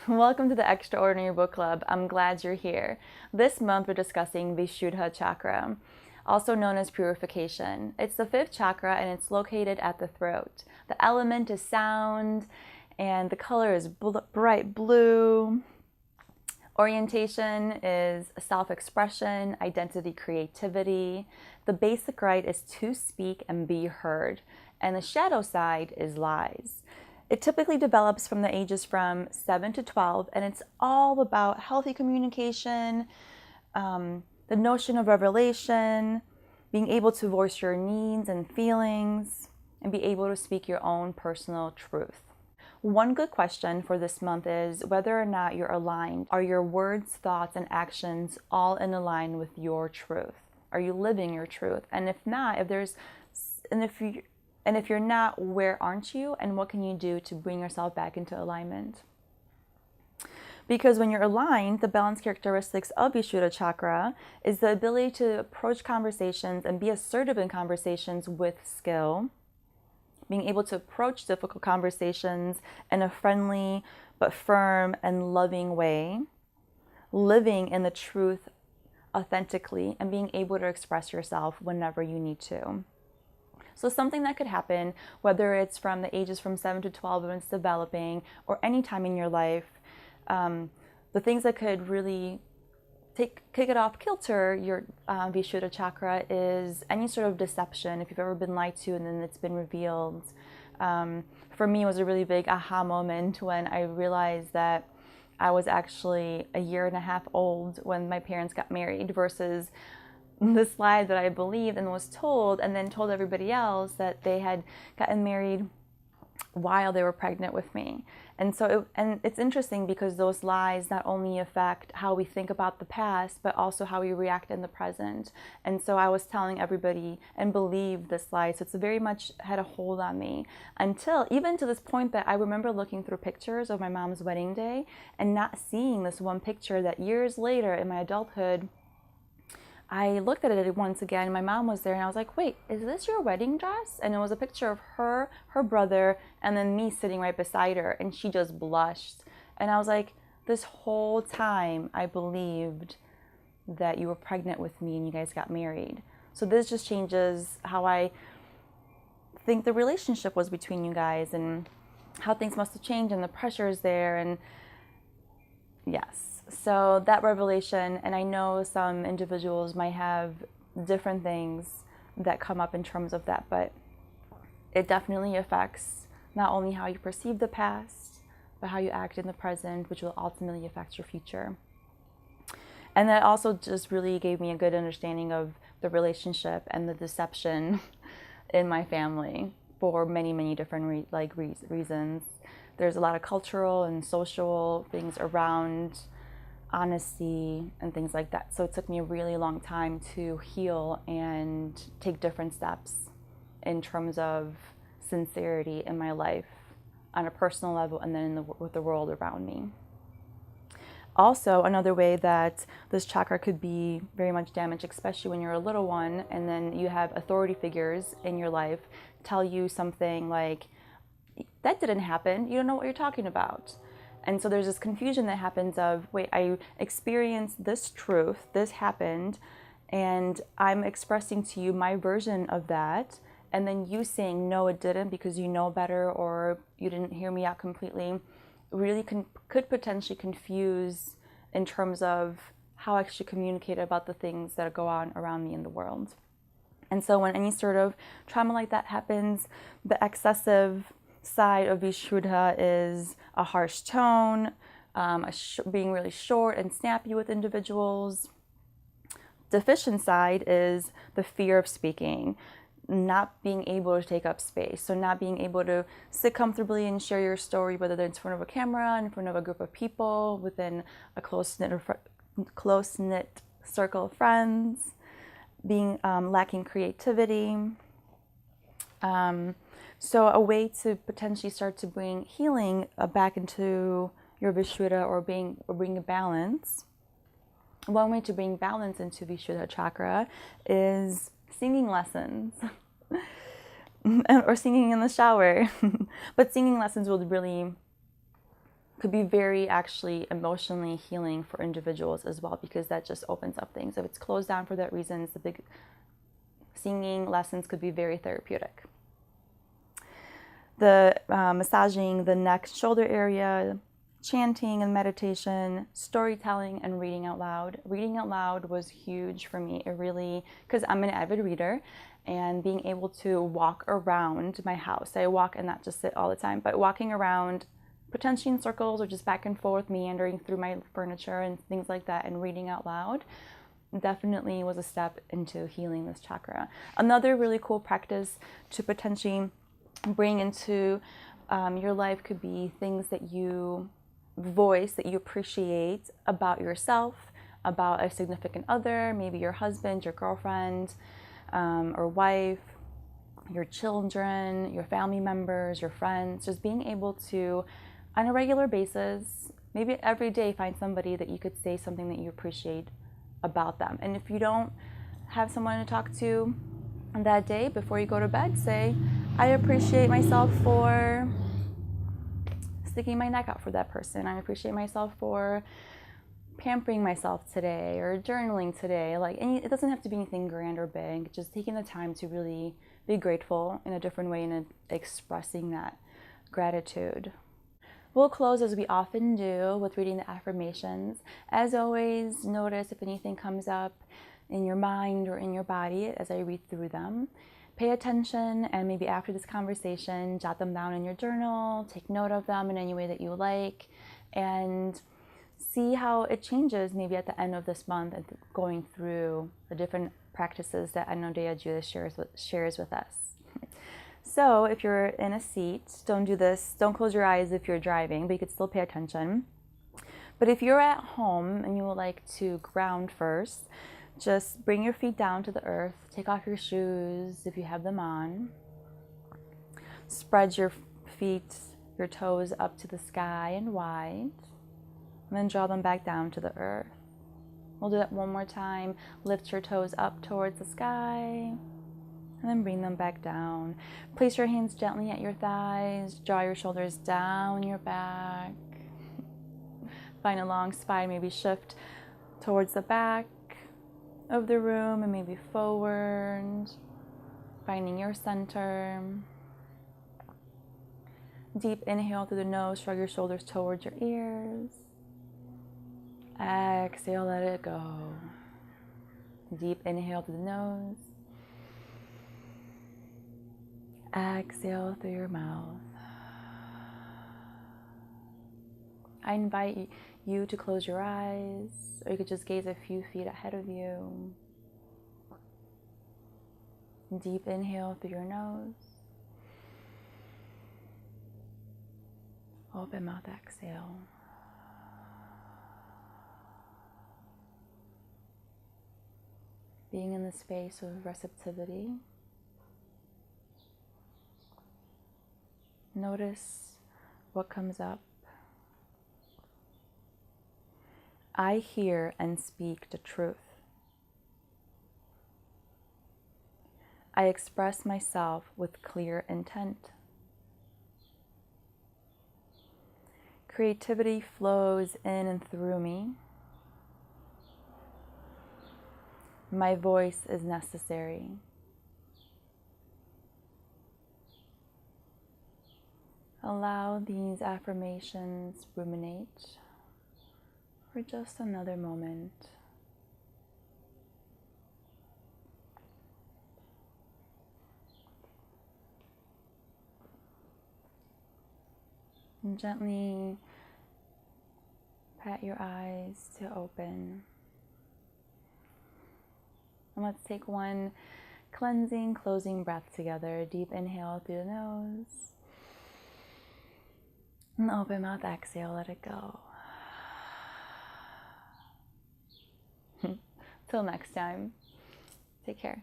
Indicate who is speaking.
Speaker 1: Welcome to the Extraordinary Book Club. I'm glad you're here. This month we're discussing Vishuddha Chakra, also known as purification. It's the fifth chakra and it's located at the throat. The element is sound and the color is bright blue. Orientation is self-expression, identity, creativity. The basic right is to speak and be heard. And the shadow side is lies. It typically develops from the ages from 7 to 12, and it's all about healthy communication, the notion of revelation, being able to voice your needs and feelings, and be able to speak your own personal truth. One good question for this month is whether or not you're aligned. Are your words, thoughts, and actions all in line with your truth? Are you living your truth? And if not, if you're not, where aren't you? And what can you do to bring yourself back into alignment? Because when you're aligned, the balance characteristics of Vishuddha Chakra is the ability to approach conversations and be assertive in conversations with skill, being able to approach difficult conversations in a friendly but firm and loving way, living in the truth authentically, and being able to express yourself whenever you need to. So something that could happen, whether it's from the ages from 7 to 12 when it's developing, or any time in your life, the things that could really kick it off kilter, your Vishuddha Chakra, is any sort of deception. If you've ever been lied to and then it's been revealed. For me, it was a really big aha moment when I realized that I was actually a year and a half old when my parents got married versus this lie that I believed and was told, and then told everybody else that they had gotten married while they were pregnant with me. And so it's interesting because those lies not only affect how we think about the past, but also how we react in the present. And so I was telling everybody and believed this lie. So it's very much had a hold on me until even to this point that I remember looking through pictures of my mom's wedding day and not seeing this one picture that years later in my adulthood, I looked at it once again. My mom was there and I was like, wait, is this your wedding dress? And it was a picture of her brother, and then me sitting right beside her, and she just blushed. And I was like, this whole time I believed that you were pregnant with me and you guys got married. So this just changes how I think the relationship was between you guys and how things must have changed and the pressures there. And yes. So that revelation, and I know some individuals might have different things that come up in terms of that, but it definitely affects not only how you perceive the past, but how you act in the present, which will ultimately affect your future. And that also just really gave me a good understanding of the relationship and the deception in my family for many, many different reasons. There's a lot of cultural and social things around honesty and things like that. So it took me a really long time to heal and take different steps in terms of sincerity in my life on a personal level and then with the world around me. Also, another way that this chakra could be very much damaged, especially when you're a little one and then you have authority figures in your life tell you something like, that didn't happen, you don't know what you're talking about. And so there's this confusion that happens of, wait, I experienced this truth, this happened, and I'm expressing to you my version of that, and then you saying, no, it didn't because you know better or you didn't hear me out completely, really could potentially confuse in terms of how I should communicate about the things that go on around me in the world. And so when any sort of trauma like that happens, the excessive side of Vishuddha is a harsh tone, being really short and snappy with individuals. Deficient side is the fear of speaking, not being able to take up space. So not being able to sit comfortably and share your story, whether it's in front of a camera, in front of a group of people, within a close-knit circle of friends, being lacking creativity. So a way to potentially start to bring healing back into your Vishuddha or bring a balance. One way to bring balance into Vishuddha Chakra is singing lessons or singing in the shower. But singing lessons will really could be very actually emotionally healing for individuals as well, because that just opens up things. If it's closed down for that reason, the big singing lessons could be very therapeutic. The massaging the neck, shoulder area, chanting and meditation, storytelling, and reading out loud. Reading out loud was huge for me. It really, because I'm an avid reader, and being able to walk around my house. I walk and not just sit all the time, but walking around potentially in circles or just back and forth, meandering through my furniture and things like that, and reading out loud definitely was a step into healing this chakra. Another really cool practice to potentially bring into your life could be things that you voice, that you appreciate about yourself, about a significant other, maybe your husband, your girlfriend, or wife, your children, your family members, your friends. Just being able to, on a regular basis, maybe every day, find somebody that you could say something that you appreciate about them. And if you don't have someone to talk to that day, before you go to bed, say, I appreciate myself for sticking my neck out for that person. I appreciate myself for pampering myself today, or journaling today. Like, it doesn't have to be anything grand or big. Just taking the time to really be grateful in a different way and expressing that gratitude. We'll close, as we often do, with reading the affirmations. As always, notice if anything comes up in your mind or in your body as I read through them. Pay attention, and maybe after this conversation, jot them down in your journal, take note of them in any way that you like, and see how it changes maybe at the end of this month and going through the different practices that Anodea Judas shares with us. So if you're in a seat, don't do this. Don't close your eyes if you're driving, but you could still pay attention. But if you're at home and you would like to ground first, just bring your feet down to the earth. Take off your shoes if you have them on. Spread your feet, your toes up to the sky and wide. And then draw them back down to the earth. We'll do that one more time. Lift your toes up towards the sky. And then bring them back down. Place your hands gently at your thighs. Draw your shoulders down your back. Find a long spine. Maybe shift towards the back of the room and maybe forward. Finding your center. Deep inhale through the nose. Shrug your shoulders towards your ears. Exhale, let it go. Deep inhale through the nose. Exhale through your mouth. I invite you to close your eyes, or you could just gaze a few feet ahead of you. Deep inhale through your nose. Open mouth, exhale. Being in the space of receptivity. Notice what comes up. I hear and speak the truth. I express myself with clear intent. Creativity flows in and through me. My voice is necessary. Allow these affirmations ruminate for just another moment. And gently pat your eyes to open. And let's take one cleansing, closing breath together. Deep inhale through the nose. And open mouth, exhale, let it go. Till next time, take care.